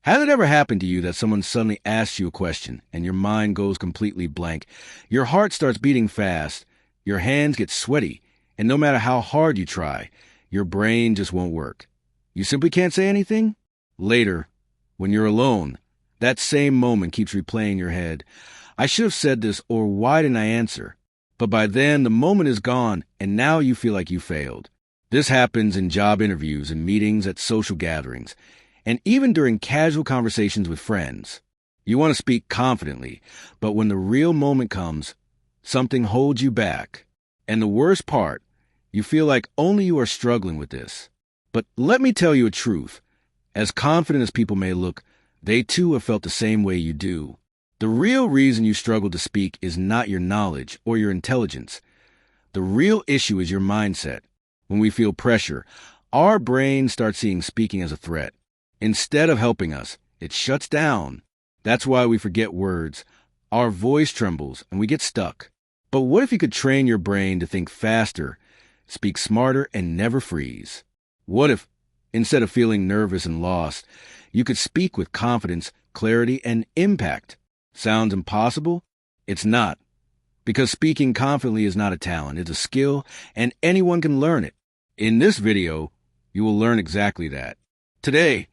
Has it ever happened to you that someone suddenly asks you a question and your mind goes completely blank? Your heart starts beating fast, your hands get sweaty, and no matter how hard you try, your brain just won't work. You simply can't say anything? Later, when you're alone, that same moment keeps replaying in your head. I should have said this, or why didn't I answer? But by then, the moment is gone, and now you feel like you failed. This happens in job interviews and meetings at social gatherings, and even during casual conversations with friends. You want to speak confidently, but when the real moment comes, something holds you back. And the worst part, you feel like only you are struggling with this. But let me tell you a truth. As confident as people may look, they too have felt the same way you do. The real reason you struggle to speak is not your knowledge or your intelligence. The real issue is your mindset. When we feel pressure, our brain starts seeing speaking as a threat. Instead of helping us, it shuts down. That's why we forget words. Our voice trembles and we get stuck. But what if you could train your brain to think faster, speak smarter, and never freeze? What if, instead of feeling nervous and lost, you could speak with confidence, clarity, and impact? Sounds impossible? It's not. Because speaking confidently is not a talent, it's a skill, and anyone can learn it. In this video, you will learn exactly that. Today,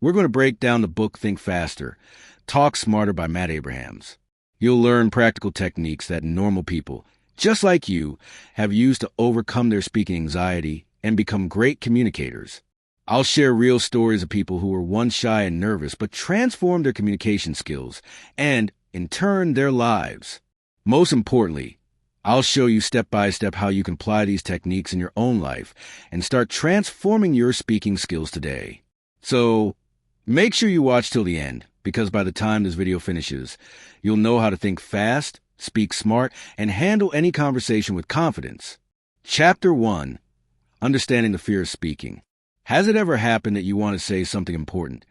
we're going to break down the book Think Faster, Talk Smarter by Matt Abrahams. You'll learn practical techniques that normal people, just like you, have used to overcome their speaking anxiety and become great communicators. I'll share real stories of people who were once shy and nervous but transformed their communication skills and, in turn, their lives. Most importantly, I'll show you step by step how you can apply these techniques in your own life and start transforming your speaking skills today. So, make sure you watch till the end, because by the time this video finishes, you'll know how to think fast, speak smart, and handle any conversation with confidence. Chapter 1. Understanding the fear of speaking. Has it ever happened that you want to say something important,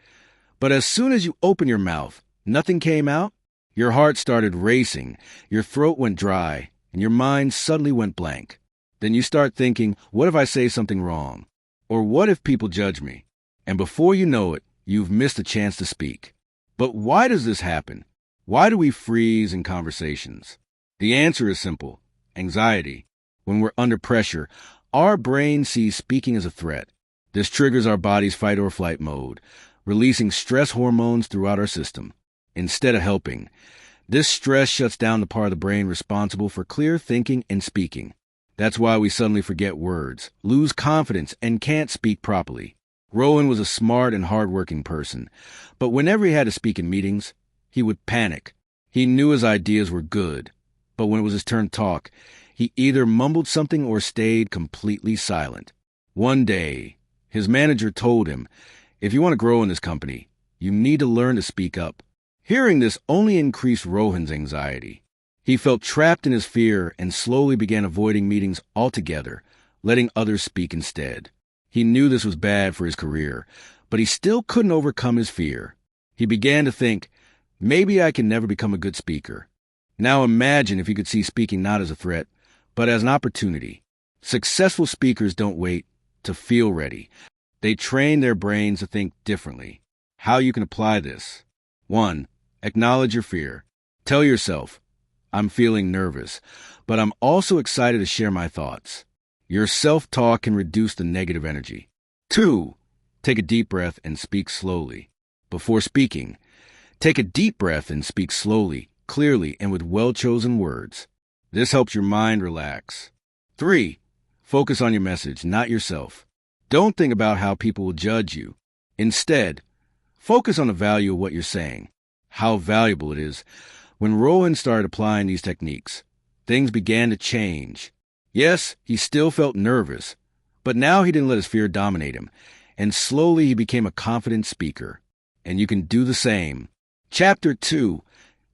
but as soon as you open your mouth, nothing came out? Your heart started racing, your throat went dry, and your mind suddenly went blank. Then you start thinking, what if I say something wrong? Or what if people judge me? And before you know it, you've missed a chance to speak. But why does this happen? Why do we freeze in conversations? The answer is simple: anxiety. When we're under pressure, our brain sees speaking as a threat. This triggers our body's fight or flight mode, releasing stress hormones throughout our system. Instead of helping, this stress shuts down the part of the brain responsible for clear thinking and speaking. That's why we suddenly forget words, lose confidence, and can't speak properly. Rowan was a smart and hardworking person, but whenever he had to speak in meetings, he would panic. He knew his ideas were good, but when it was his turn to talk, he either mumbled something or stayed completely silent. One day, his manager told him, if you want to grow in this company, you need to learn to speak up. Hearing this only increased Rohan's anxiety. He felt trapped in his fear and slowly began avoiding meetings altogether, letting others speak instead. He knew this was bad for his career, but he still couldn't overcome his fear. He began to think, maybe I can never become a good speaker. Now imagine if you could see speaking not as a threat, but as an opportunity. Successful speakers don't wait to feel ready. They train their brains to think differently. How you can apply this: 1. Acknowledge your fear. Tell yourself, I'm feeling nervous, but I'm also excited to share my thoughts. Your self-talk can reduce the negative energy. 2. Take a deep breath and speak slowly. Before speaking, take a deep breath and speak slowly, clearly, and with well-chosen words. This helps your mind relax. 3. Focus on your message, not yourself. Don't think about how people will judge you. Instead, focus on the value of what you're saying, how valuable it is. When Rowan started applying these techniques, things began to change. Yes, he still felt nervous, but now he didn't let his fear dominate him, and slowly he became a confident speaker. And you can do the same. Chapter 2.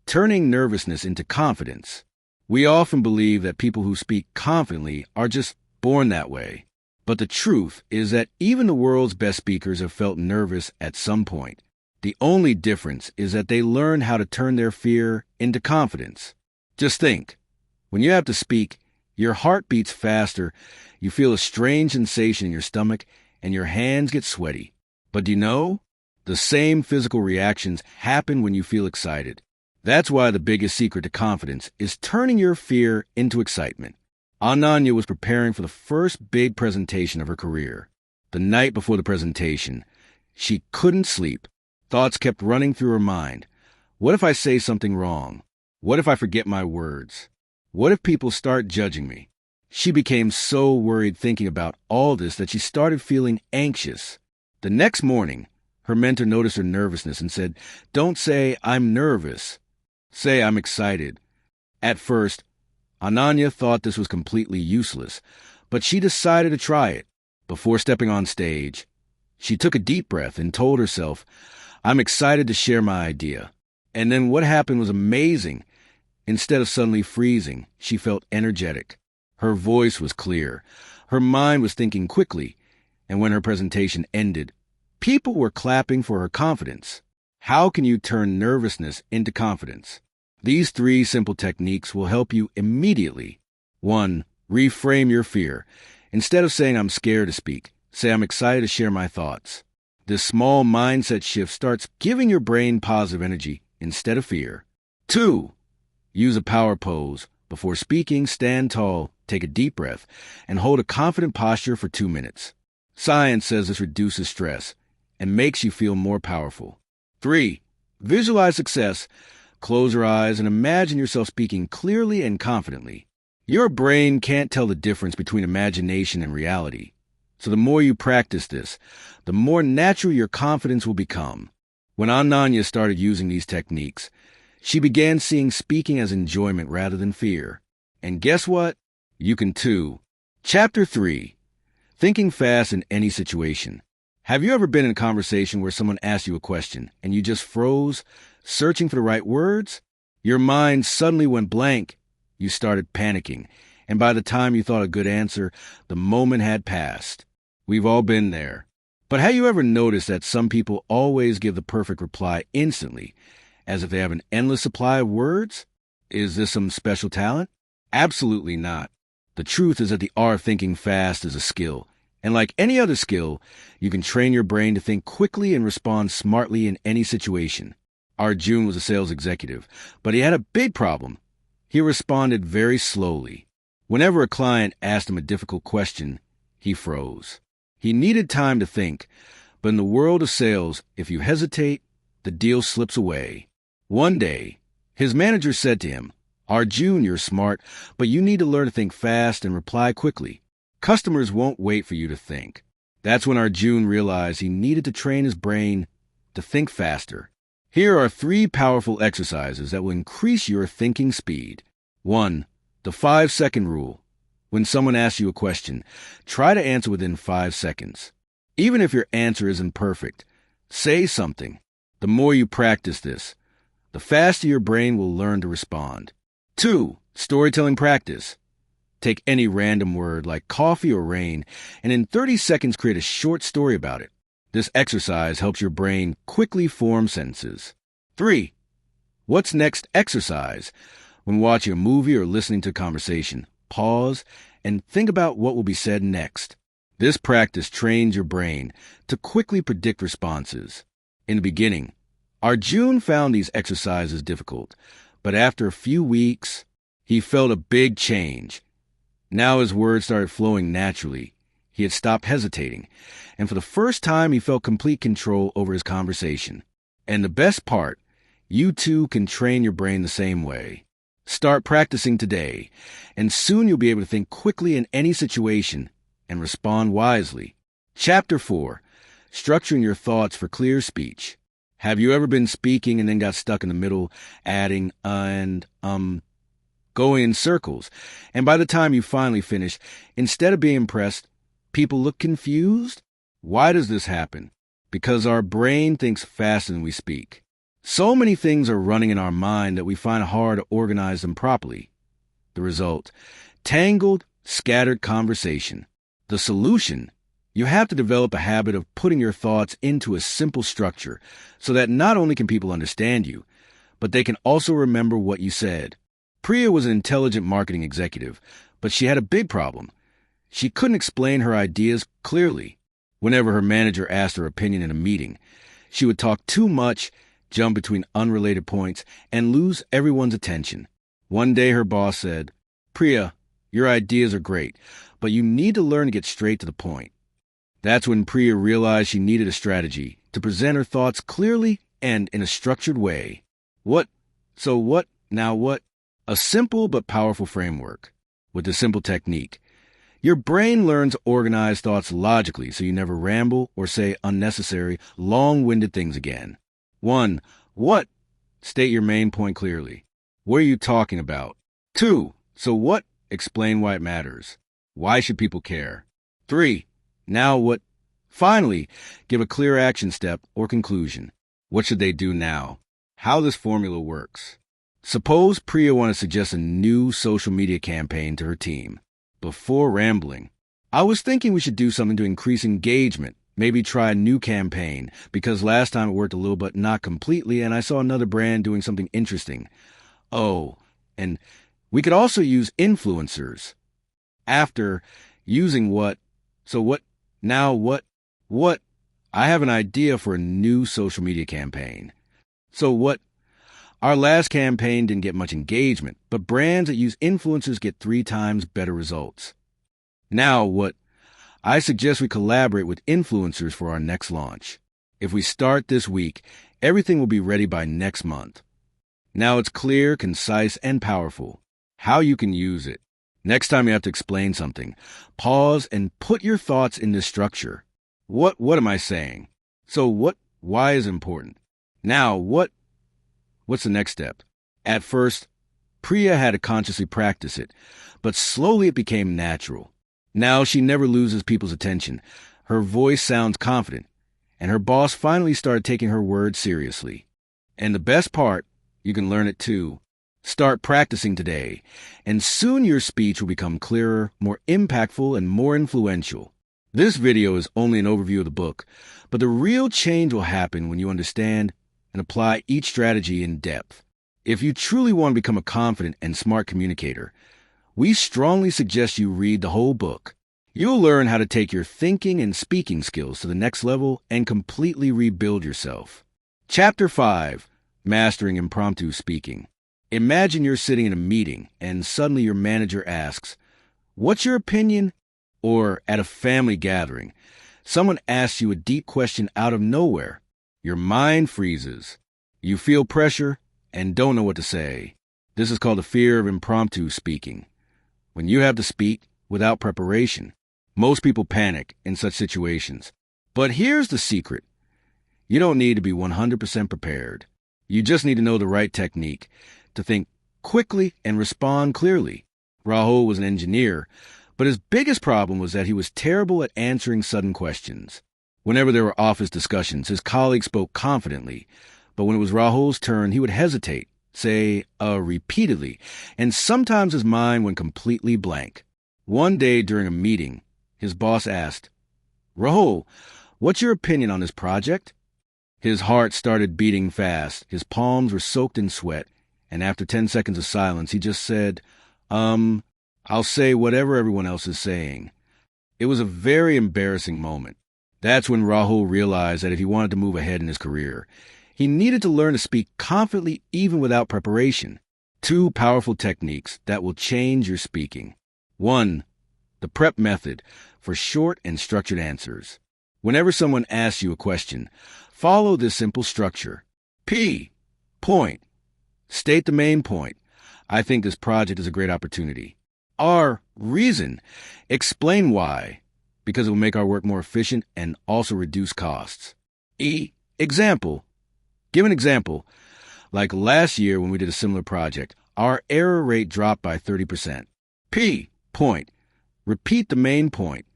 Turning nervousness into confidence. We often believe that people who speak confidently are just born that way. But the truth is that even the world's best speakers have felt nervous at some point. The only difference is that they learn how to turn their fear into confidence. Just think, when you have to speak, your heart beats faster, you feel a strange sensation in your stomach, and your hands get sweaty. But do you know? The same physical reactions happen when you feel excited. That's why the biggest secret to confidence is turning your fear into excitement. Ananya was preparing for the first big presentation of her career. The night before the presentation, she couldn't sleep. Thoughts kept running through her mind. What if I say something wrong? What if I forget my words? What if people start judging me? She became so worried thinking about all this that she started feeling anxious. The next morning, her mentor noticed her nervousness and said, "Don't say, 'I'm nervous.' Say, 'I'm excited.'" At first, Ananya thought this was completely useless, but she decided to try it. Before stepping on stage, she took a deep breath and told herself, "I'm excited to share my idea." And then what happened was amazing. Instead of suddenly freezing, she felt energetic. Her voice was clear. Her mind was thinking quickly. And when her presentation ended, people were clapping for her confidence. How can you turn nervousness into confidence? These 3 simple techniques will help you immediately. 1. Reframe your fear. Instead of saying, "I'm scared to speak," say, "I'm excited to share my thoughts." This small mindset shift starts giving your brain positive energy instead of fear. 2. Use a power pose. Before speaking, stand tall, take a deep breath, and hold a confident posture for 2 minutes. Science says this reduces stress and makes you feel more powerful. 3. Visualize success. Close your eyes and imagine yourself speaking clearly and confidently. Your brain can't tell the difference between imagination and reality. So the more you practice this, the more natural your confidence will become. When Ananya started using these techniques, she began seeing speaking as enjoyment rather than fear. And guess what? You can too. Chapter 3. Thinking fast in any situation. Have you ever been in a conversation where someone asked you a question and you just froze, searching for the right words? Your mind suddenly went blank. You started panicking, and by the time you thought a good answer, the moment had passed. We've all been there. But have you ever noticed that some people always give the perfect reply instantly, as if they have an endless supply of words? Is this some special talent? Absolutely not. The truth is that the art of thinking fast is a skill. And like any other skill, you can train your brain to think quickly and respond smartly in any situation. Arjun was a sales executive, but he had a big problem. He responded very slowly. Whenever a client asked him a difficult question, he froze. He needed time to think, but in the world of sales, if you hesitate, the deal slips away. One day, his manager said to him, "Arjun, you're smart, but you need to learn to think fast and reply quickly. Customers won't wait for you to think." That's when Arjun realized he needed to train his brain to think faster. Here are 3 powerful exercises that will increase your thinking speed. 1. The 5-second rule. When someone asks you a question, try to answer within 5 seconds. Even if your answer isn't perfect, say something. The more you practice this, the faster your brain will learn to respond. 2. Storytelling practice. Take any random word like coffee or rain, and in 30 seconds create a short story about it. This exercise helps your brain quickly form sentences. 3. What's next exercise. When watching a movie or listening to a conversation, pause and think about what will be said next. This practice trains your brain to quickly predict responses. In the beginning, Arjun found these exercises difficult, but after a few weeks, he felt a big change. Now his words started flowing naturally. He had stopped hesitating, and for the first time he felt complete control over his conversation. And the best part, you too can train your brain the same way. Start practicing today, and soon you'll be able to think quickly in any situation and respond wisely. Chapter 4. Structuring your thoughts for clear speech. Have you ever been speaking and then got stuck in the middle, adding and going in circles, and by the time you finally finish, instead of being impressed, people look confused? Why does this happen? Because our brain thinks faster than we speak. So many things are running in our mind that we find it hard to organize them properly. The result, tangled, scattered conversation. The solution, you have to develop a habit of putting your thoughts into a simple structure so that not only can people understand you, but they can also remember what you said. Priya was an intelligent marketing executive, but she had a big problem. She couldn't explain her ideas clearly. Whenever her manager asked her opinion in a meeting, She would talk too much, jump between unrelated points, and lose everyone's attention. One day her boss said, "Priya, your ideas are great, but you need to learn to get straight to the point." That's when Priya realized she needed a strategy to present her thoughts clearly and in a structured way. What? So what? Now what? A simple but powerful framework with a simple technique. Your brain learns to organize thoughts logically so you never ramble or say unnecessary, long-winded things again. 1. What? State your main point clearly. What are you talking about? 2. So what? Explain why it matters. Why should people care? 3. Now what? Finally, give a clear action step or conclusion. What should they do now? How this formula works. Suppose Priya wanted to suggest a new social media campaign to her team. Before rambling, "I was thinking we should do something to increase engagement, maybe try a new campaign, because last time it worked a little but not completely, and I saw another brand doing something interesting. Oh, and we could also use influencers." After using what? So what? Now what? What? I have an idea for a new social media campaign. So what? Our last campaign didn't get much engagement, but brands that use influencers get 3 times better results. Now what? I suggest we collaborate with influencers for our next launch. If we start this week, everything will be ready by next month. Now it's clear, concise, and powerful. How you can use it. Next time you have to explain something, pause and put your thoughts in this structure. What am I saying? So what? Why is it important? Now what? What's the next step? At first, Priya had to consciously practice it, but slowly it became natural. Now she never loses people's attention. Her voice sounds confident, and her boss finally started taking her words seriously. And the best part, you can learn it too. Start practicing today, and soon your speech will become clearer, more impactful, and more influential. This video is only an overview of the book, but the real change will happen when you understand and apply each strategy in depth. If you truly want to become a confident and smart communicator, we strongly suggest you read the whole book. You'll learn how to take your thinking and speaking skills to the next level and completely rebuild yourself. Chapter 5, Mastering Impromptu Speaking. Imagine you're sitting in a meeting and suddenly your manager asks, "What's your opinion?" Or at a family gathering, someone asks you a deep question out of nowhere. Your mind freezes. You feel pressure and don't know what to say. This is called the fear of impromptu speaking. When you have to speak without preparation, most people panic in such situations. But here's the secret. You don't need to be 100% prepared. You just need to know the right technique, to think quickly and respond clearly. Rahul was an engineer, but his biggest problem was that he was terrible at answering sudden questions. Whenever there were office discussions, his colleagues spoke confidently, but when it was Rahul's turn, he would hesitate, say, repeatedly, and sometimes his mind went completely blank. One day during a meeting, his boss asked, "Rahul, what's your opinion on this project?" His heart started beating fast, his palms were soaked in sweat, and after 10 seconds of silence, he just said, I'll say whatever everyone else is saying." It was a very embarrassing moment. That's when Rahul realized that if he wanted to move ahead in his career, he needed to learn to speak confidently even without preparation. 2 powerful techniques that will change your speaking. 1. The prep method for short and structured answers. Whenever someone asks you a question, follow this simple structure. P. Point. State the main point. I think this project is a great opportunity. R. Reason. Explain why. Because it will make our work more efficient and also reduce costs. E. Example. Give an example. Like last year when we did a similar project, our error rate dropped by 30%. P. Point. Repeat the main point.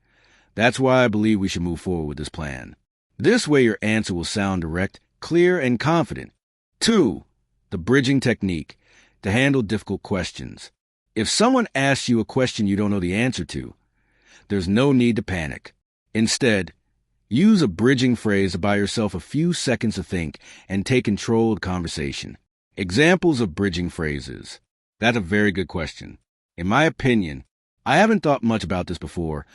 That's why I believe we should move forward with this plan. This way your answer will sound direct, clear, and confident. 2. The bridging technique to handle difficult questions. If someone asks you a question you don't know the answer to, there's no need to panic. Instead, use a bridging phrase to buy yourself a few seconds to think and take control of the conversation. Examples of bridging phrases. That's a very good question. In my opinion, I haven't thought much about this before,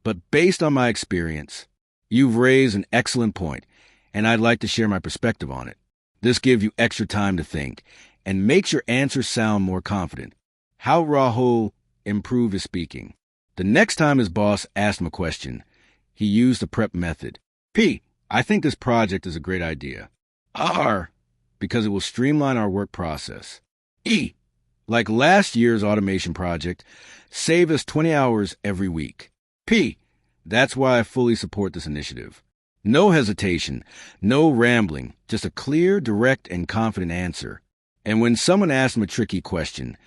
but based on my experience, you've raised an excellent point, and I'd like to share my perspective on it. This gives you extra time to think and makes your answers sound more confident. How Rahul improved his speaking. The next time his boss asked him a question, he used the prep method. P, I think this project is a great idea. R, because it will streamline our work process. E, like last year's automation project, save us 20 hours every week. P, that's why I fully support this initiative. No hesitation, no rambling, just a clear, direct, and confident answer. And when someone asked him a tricky question,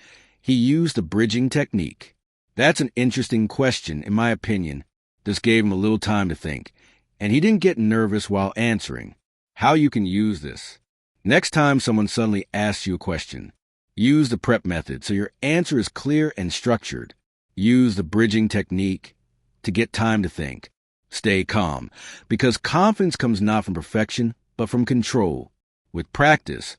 he used the bridging technique. That's an interesting question, in my opinion. This gave him a little time to think, and he didn't get nervous while answering. How you can use this. Next time someone suddenly asks you a question, use the prep method so your answer is clear and structured. Use the bridging technique to get time to think. Stay calm, because confidence comes not from perfection, but from control. With practice,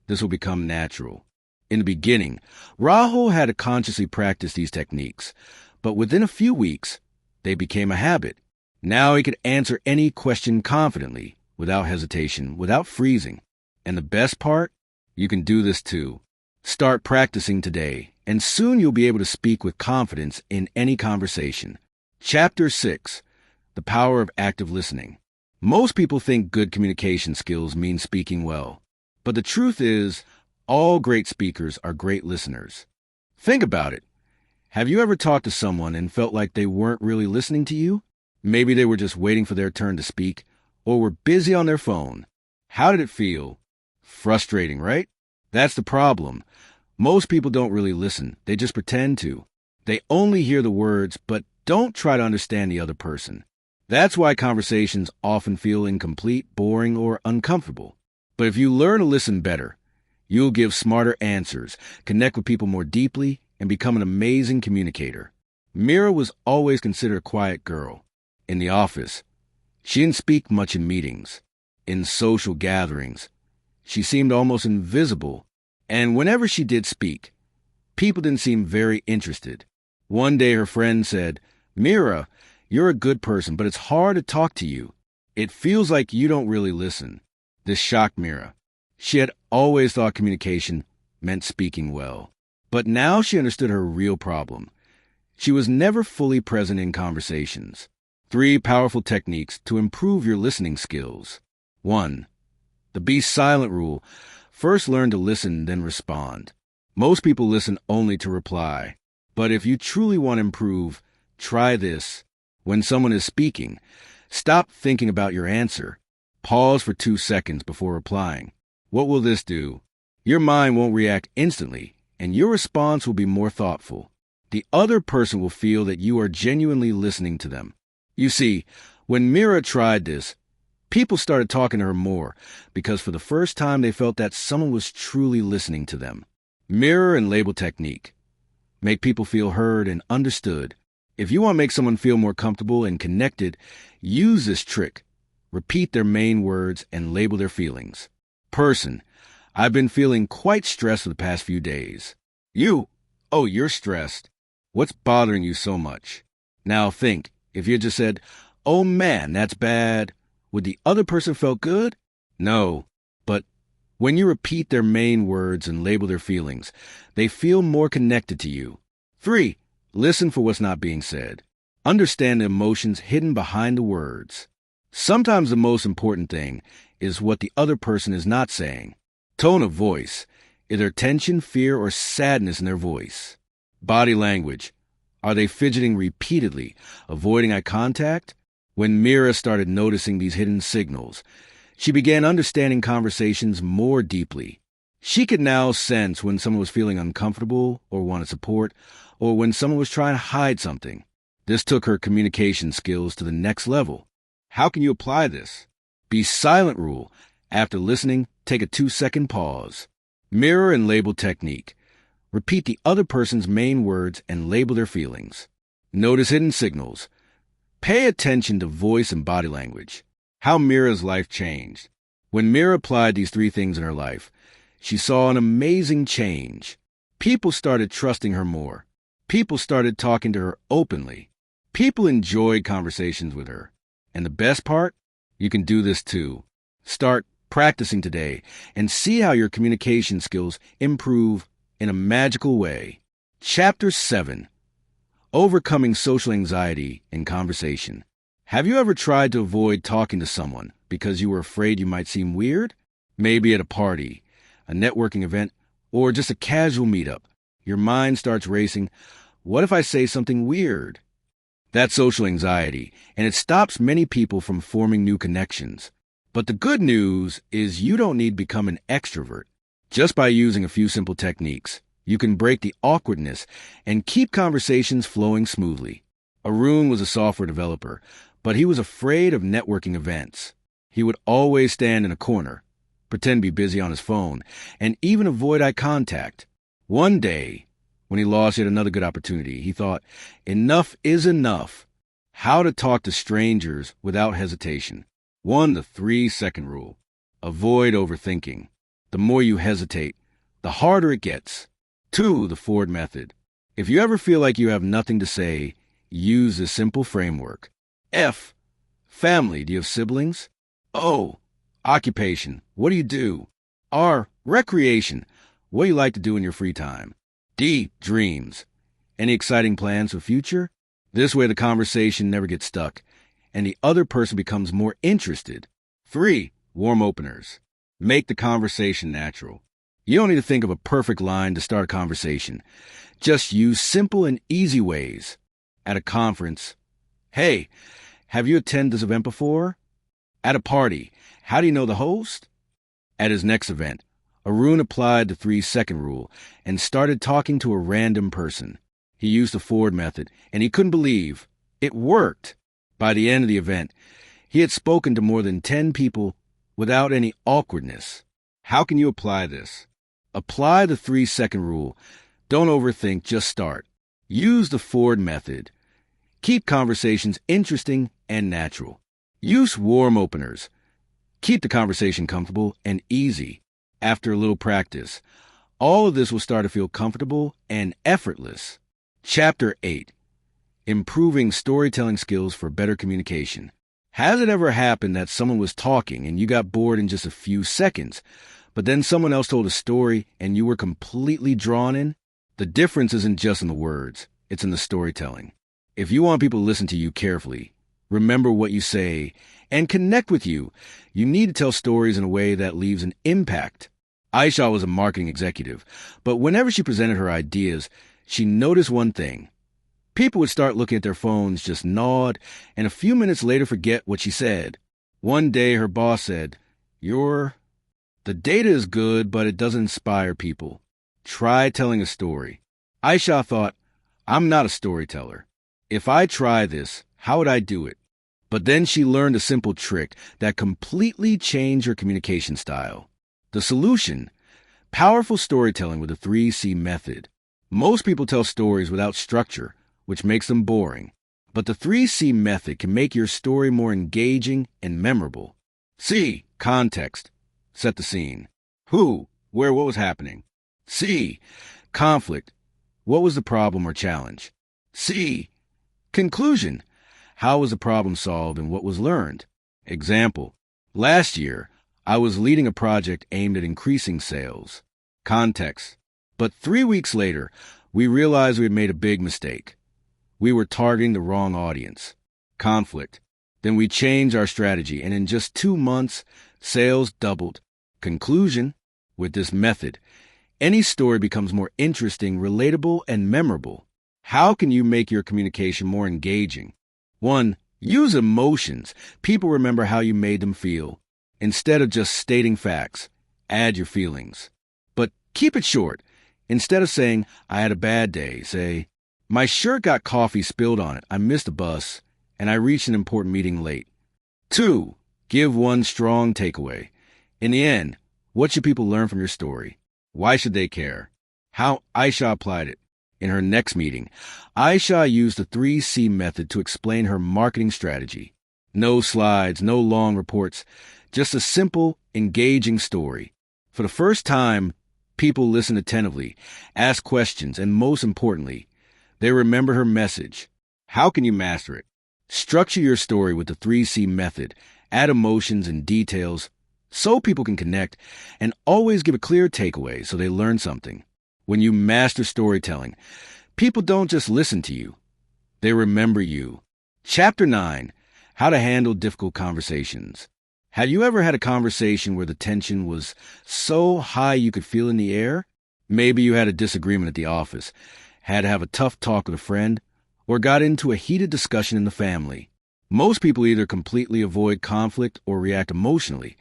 this will become natural. In the beginning, Rahul had to consciously practice these techniques, but within a few weeks, they became a habit. Now he could answer any question confidently, without hesitation, without freezing. And the best part? You can do this too. Start practicing today, and soon you'll be able to speak with confidence in any conversation. Chapter 6. The Power of Active Listening. Most people think good communication skills mean speaking well. But the truth is, all great speakers are great listeners. Think about it. Have you ever talked to someone and felt like they weren't really listening to you? Maybe they were just waiting for their turn to speak, or were busy on their phone. How did it feel? Frustrating, right? That's the problem. Most people don't really listen. They just pretend to. They only hear the words, but don't try to understand the other person. That's why conversations often feel incomplete, boring, or uncomfortable. But if you learn to listen better, you'll give smarter answers, connect with people more deeply, and become an amazing communicator. Mira was always considered a quiet girl. In the office, she didn't speak much in meetings. In social gatherings, she seemed almost invisible. And whenever she did speak, people didn't seem very interested. One day her friend said, "Mira, you're a good person, but it's hard to talk to you. It feels like you don't really listen." This shocked Mira. She had always thought communication meant speaking well. But now she understood her real problem. She was never fully present in conversations. 3 powerful techniques to improve your listening skills. 1. The be silent rule. First learn to listen, then respond. Most people listen only to reply. But if you truly want to improve, try this. When someone is speaking, stop thinking about your answer. Pause for 2 seconds before replying. What will this do? Your mind won't react instantly, and your response will be more thoughtful. The other person will feel that you are genuinely listening to them. You see, when Mira tried this, people started talking to her more because for the first time they felt that someone was truly listening to them. Mirror and label technique. Make people feel heard and understood. If you want to make someone feel more comfortable and connected, use this trick. Repeat their main words and label their feelings. Person. I've been feeling quite stressed for the past few days. You. Oh, you're stressed. What's bothering you so much? Now think, if you just said, "Oh man, that's bad," would the other person feel good? No. But when you repeat their main words and label their feelings, they feel more connected to you. 3. Listen for what's not being said. Understand the emotions hidden behind the words. Sometimes the most important thing is what the other person is not saying. Tone of voice. Is there tension, fear, or sadness in their voice? Body language. Are they fidgeting repeatedly, avoiding eye contact? When Mira started noticing these hidden signals, she began understanding conversations more deeply. She could now sense when someone was feeling uncomfortable or wanted support, or when someone was trying to hide something. This took her communication skills to the next level. How can you apply this? Be silent rule. After listening, take a 2-second pause. Mirror and label technique. Repeat the other person's main words and label their feelings. Notice hidden signals. Pay attention to voice and body language. How Mira's life changed. When Mira applied these 3 things in her life, she saw an amazing change. People started trusting her more. People started talking to her openly. People enjoyed conversations with her. And the best part? You can do this too. Start practicing today and see how your communication skills improve in a magical way. Chapter 7. Overcoming social anxiety in conversation. Have you ever tried to avoid talking to someone because you were afraid you might seem weird? Maybe at a party, a networking event, or just a casual meetup. Your mind starts racing. What if I say something weird? That's social anxiety, and it stops many people from forming new connections. But the good news is you don't need to become an extrovert. Just by using a few simple techniques, you can break the awkwardness and keep conversations flowing smoothly. Arun was a software developer, but he was afraid of networking events. He would always stand in a corner, pretend to be busy on his phone, and even avoid eye contact. One day, when he lost yet another good opportunity, he thought, enough is enough. How to talk to strangers without hesitation. 1. The 3-second rule. Avoid overthinking. The more you hesitate, the harder it gets. 2. The Ford method. If you ever feel like you have nothing to say, use this simple framework. F. Family. Do you have siblings? O. Occupation. What do you do? R. Recreation. What do you like to do in your free time? D. Dreams. Any exciting plans for the future? This way the conversation never gets stuck, and the other person becomes more interested. 3. Warm openers. Make the conversation natural. You don't need to think of a perfect line to start a conversation. Just use simple and easy ways. At a conference, hey, have you attended this event before? At a party, how do you know the host? At his next event, Arun applied the 3-second rule and started talking to a random person. He used the Ford method, and he couldn't believe it worked. By the end of the event, he had spoken to more than 10 people without any awkwardness. How can you apply this? Apply the 3-second rule. Don't overthink, just start. Use the Ford method. Keep conversations interesting and natural. Use warm openers. Keep the conversation comfortable and easy. After a little practice, all of this will start to feel comfortable and effortless. Chapter 8. Improving storytelling skills for better communication. Has it ever happened that someone was talking and you got bored in just a few seconds, but then someone else told a story and you were completely drawn in? The difference isn't just in the words, it's in the storytelling. If you want people to listen to you carefully, remember what you say, and connect with you, you need to tell stories in a way that leaves an impact. Aisha was a marketing executive, but whenever she presented her ideas, she noticed one thing. People would start looking at their phones, just nod, and a few minutes later forget what she said. One day her boss said, the data is good, but it doesn't inspire people. Try telling a story. Aisha thought, I'm not a storyteller. If I try this, how would I do it? But then she learned a simple trick that completely changed her communication style. The solution: powerful storytelling with the 3C method. Most people tell stories without structure, which makes them boring. But the 3C method can make your story more engaging and memorable. C. Context. Set the scene. Who, where, what was happening? C. Conflict. What was the problem or challenge? C. Conclusion. How was the problem solved and what was learned? Example. Last year, I was leading a project aimed at increasing sales. Context. But 3 weeks later, we realized we had made a big mistake. We were targeting the wrong audience. Conflict. Then we changed our strategy, and in just 2 months, sales doubled. Conclusion. With this method, any story becomes more interesting, relatable, and memorable. How can you make your communication more engaging? 1. Use emotions. People remember how you made them feel. Instead of just stating facts, add your feelings. But keep it short. Instead of saying, I had a bad day, say, my shirt got coffee spilled on it, I missed a bus, and I reached an important meeting late. 2. Give one strong takeaway. In the end, what should people learn from your story? Why should they care? How Aisha applied it. In her next meeting, Aisha used the 3C method to explain her marketing strategy. No slides, no long reports, just a simple, engaging story. For the first time, people listened attentively, asked questions, and most importantly, they remember her message. How can you master it? Structure your story with the 3C method. Add emotions and details. so people can connect, and always give a clear takeaway so they learn something. When you master storytelling, people don't just listen to you, they remember you. Chapter 9, How to Handle Difficult Conversations. Have you ever had a conversation where the tension was so high you could feel it in the air? Maybe you had a disagreement at the office, had to have a tough talk with a friend, or got into a heated discussion in the family. Most people either completely avoid conflict or react emotionally,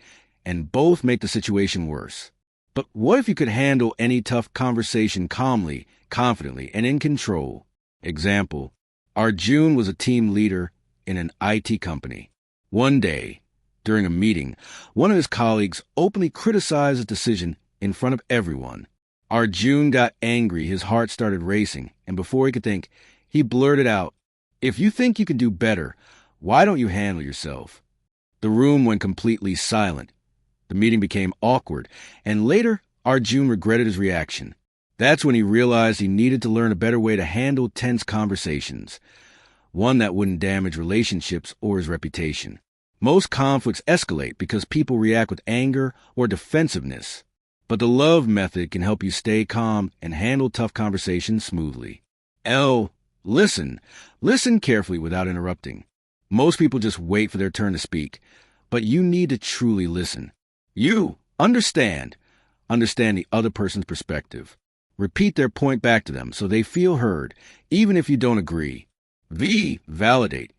and both make the situation worse. But what if you could handle any tough conversation calmly, confidently, and in control? Example, Arjun was a team leader in an IT company. One day, during a meeting, one of his colleagues openly criticized his decision in front of everyone. Arjun got angry, his heart started racing, and before he could think, he blurted out, "If you think you can do better, why don't you handle yourself?" The room went completely silent. The meeting became awkward, and later, Arjun regretted his reaction. That's when he realized he needed to learn a better way to handle tense conversations, one that wouldn't damage relationships or his reputation. Most conflicts escalate because people react with anger or defensiveness. But the love method can help you stay calm and handle tough conversations smoothly. L. Listen. Listen carefully without interrupting. Most people just wait for their turn to speak, but you need to truly listen. U. Understand. Understand the other person's perspective. Repeat their point back to them so they feel heard, even if you don't agree. V. Validate.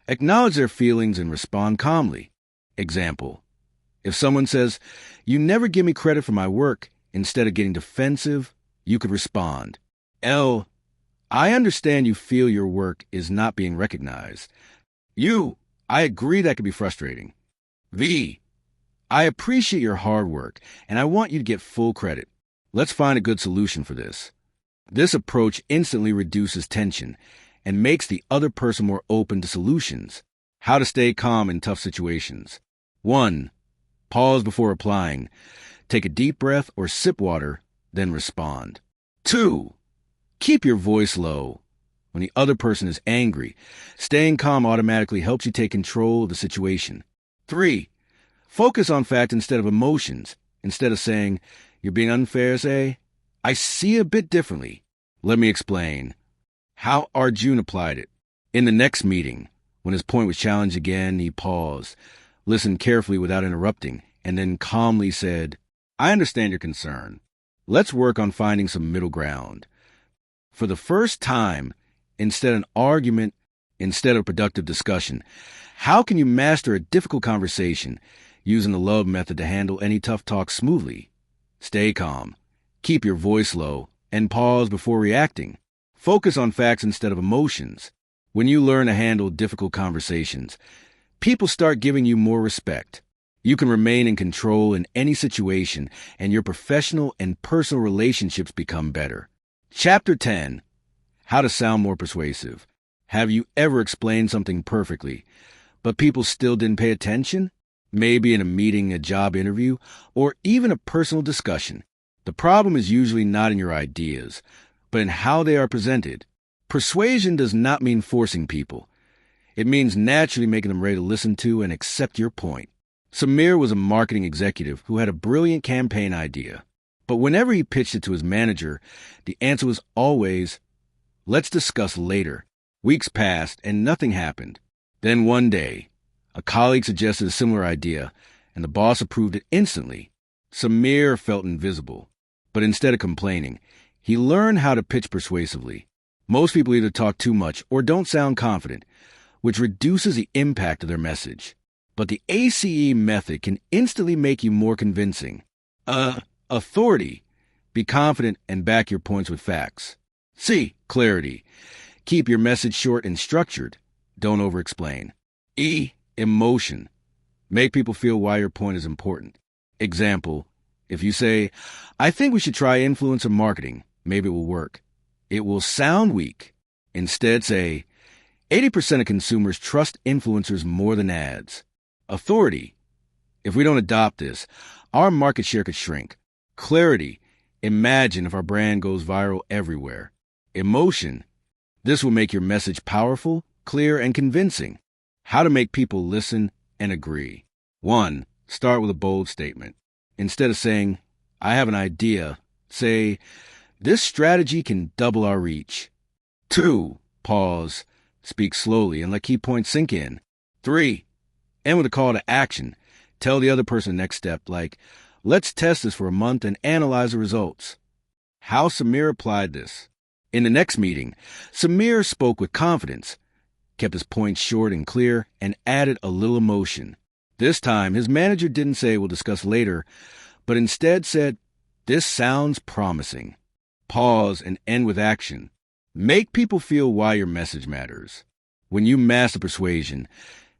Acknowledge their feelings and respond calmly. Example, if someone says, "You never give me credit for my work," instead of getting defensive, you could respond. L. I understand you feel your work is not being recognized. U. I agree that can be frustrating. V. I appreciate your hard work, and I want you to get full credit. Let's find a good solution for this. This approach instantly reduces tension and makes the other person more open to solutions. How to stay calm in tough situations. 1. Pause before replying. Take a deep breath or sip water, then respond. 2. Keep your voice low. When the other person is angry, staying calm automatically helps you take control of the situation. 3. Focus on facts instead of emotions. Instead of saying, "You're being unfair," say, "I see it a bit differently. Let me explain." How Arjun applied it. In the next meeting, when his point was challenged again, he paused, listened carefully without interrupting, and then calmly said, "I understand your concern. Let's work on finding some middle ground." For the first time, instead of an argument, instead of productive discussion, how can you master a difficult conversation using the love method to handle any tough talk smoothly? Stay calm, keep your voice low, and pause before reacting. Focus on facts instead of emotions. When you learn to handle difficult conversations, people start giving you more respect. You can remain in control in any situation, and your professional and personal relationships become better. Chapter 10. How to sound more persuasive. Have you ever explained something perfectly, but people still didn't pay attention? Maybe in a meeting, a job interview, or even a personal discussion. The problem is usually not in your ideas, but in how they are presented. Persuasion does not mean forcing people. It means naturally making them ready to listen to and accept your point. Samir was a marketing executive who had a brilliant campaign idea. But whenever he pitched it to his manager, the answer was always, "Let's discuss later." Weeks passed and nothing happened. Then one day, a colleague suggested a similar idea, and the boss approved it instantly. Samir felt invisible. But instead of complaining, he learned how to pitch persuasively. Most people either talk too much or don't sound confident, which reduces the impact of their message. But the ACE method can instantly make you more convincing. Authority. Be confident and back your points with facts. C. Clarity. Keep your message short and structured. Don't over-explain. E. Emotion. Make people feel why your point is important. Example, if you say, "I think we should try influencer marketing, maybe it will work," it will sound weak. Instead say, 80% of consumers trust influencers more than ads. Authority. If we don't adopt this, our market share could shrink. Clarity. Imagine if our brand goes viral everywhere. Emotion. This will make your message powerful, clear, and convincing. How to make people listen and agree. 1. Start with a bold statement. Instead of saying, I have an idea, say, this strategy can double our reach. 2. Pause. Speak slowly and let key points sink in. 3. End with a call to action. Tell the other person the next step, like, let's test this for a month and analyze the results. How Samir applied this. In the next meeting, Samir spoke with confidence, kept his points short and clear, and added a little emotion. This time, his manager didn't say we'll discuss later, but instead said, this sounds promising. Pause and end with action. Make people feel why your message matters. When you master persuasion,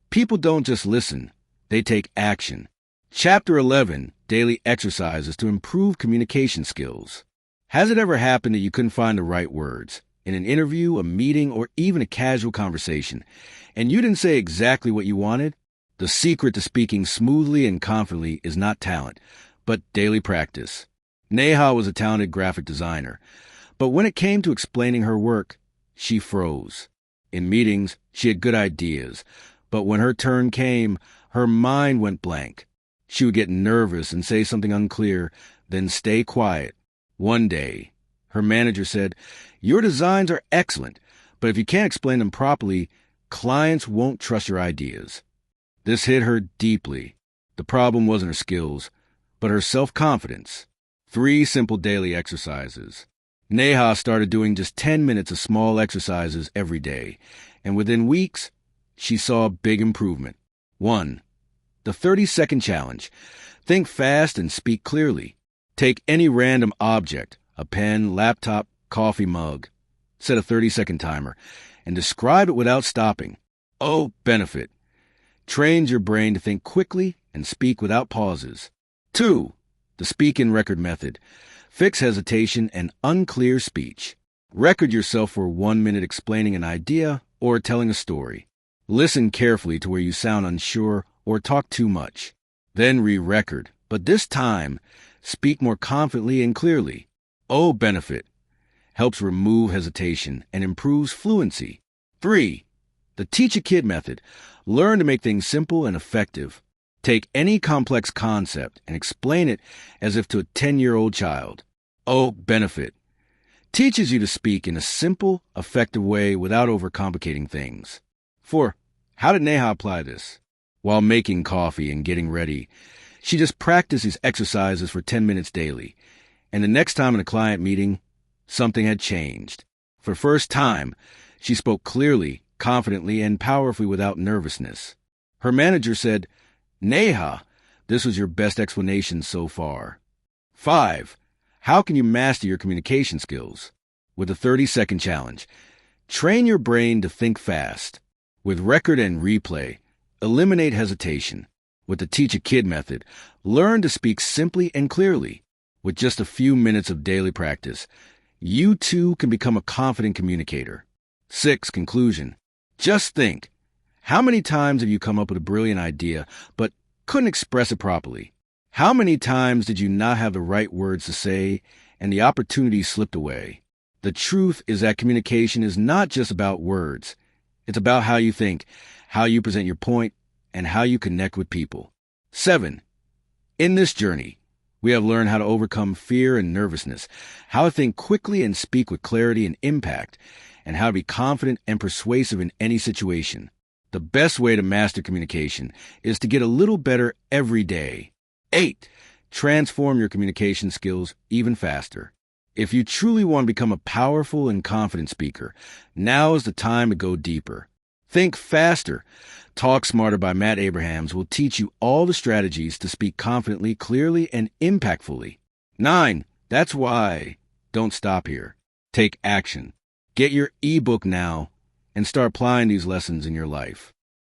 people don't just listen, they take action. Chapter 11, Daily Exercises to Improve Communication Skills. Has it ever happened that you couldn't find the right words in an interview, a meeting, or even a casual conversation, and you didn't say exactly what you wanted? The secret to speaking smoothly and confidently is not talent, but daily practice. Neha was a talented graphic designer, but when it came to explaining her work, she froze. In meetings, she had good ideas, but when her turn came, her mind went blank. She would get nervous and say something unclear, then stay quiet. One day, her manager said, your designs are excellent, but if you can't explain them properly, clients won't trust your ideas. This hit her deeply. The problem wasn't her skills, but her self-confidence. 3 simple daily exercises. Neha started doing just 10 minutes of small exercises every day, and within weeks, she saw a big improvement. 1. The 30-second challenge. Think fast and speak clearly. Take any random object, a pen, laptop, coffee mug. Set a 30-second timer and describe it without stopping. Oh, benefit. Trains your brain to think quickly and speak without pauses. 2. The speak-in record method. Fix hesitation and unclear speech. Record yourself for 1 minute explaining an idea or telling a story. Listen carefully to where you sound unsure or talk too much. Then re-record, but this time, speak more confidently and clearly. O benefit. Helps remove hesitation and improves fluency. 3. The Teach a Kid method. Learn to make things simple and effective. Take any complex concept and explain it as if to a 10-year-old child. O benefit. Teaches you to speak in a simple, effective way without overcomplicating things. 4. How did Neha apply this? While making coffee and getting ready, she just practiced these exercises for 10 minutes daily. And the next time in a client meeting, something had changed. For the first time, she spoke clearly, confidently, and powerfully without nervousness. Her manager said, Neha, this was your best explanation so far. 5. How can you master your communication skills? With a 30-second challenge. Train your brain to think fast. With record and replay, eliminate hesitation. With the Teach a Kid method, learn to speak simply and clearly. With just a few minutes of daily practice, you too can become a confident communicator. 6. Conclusion. Just think, how many times have you come up with a brilliant idea but couldn't express it properly? How many times did you not have the right words to say and the opportunity slipped away? The truth is that communication is not just about words. It's about how you think, how you present your point, and how you connect with people. 7. In this journey, we have learned how to overcome fear and nervousness, how to think quickly and speak with clarity and impact, and how to be confident and persuasive in any situation. The best way to master communication is to get a little better every day. 8. Transform your communication skills even faster. If you truly want to become a powerful and confident speaker, now is the time to go deeper. Think Faster. Talk Smarter by Matt Abrahams will teach you all the strategies to speak confidently, clearly, and impactfully. 9. That's why. Don't stop here. Take action. Get your ebook now and start applying these lessons in your life.